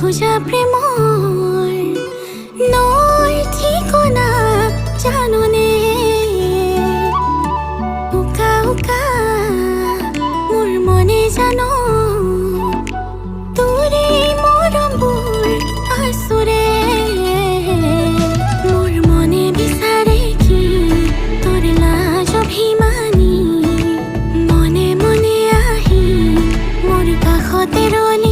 খোজা প্ৰেমৰ নৈ ঠিকনা জাননে উকা উকা মোৰ মনে জানো তোৰে মৰমবোৰ আচুৰে মোৰ মনে বিচাৰে কি তোৰ লাজ অভিমানী মনে মনে আহি মোৰ কাষতে ৰলি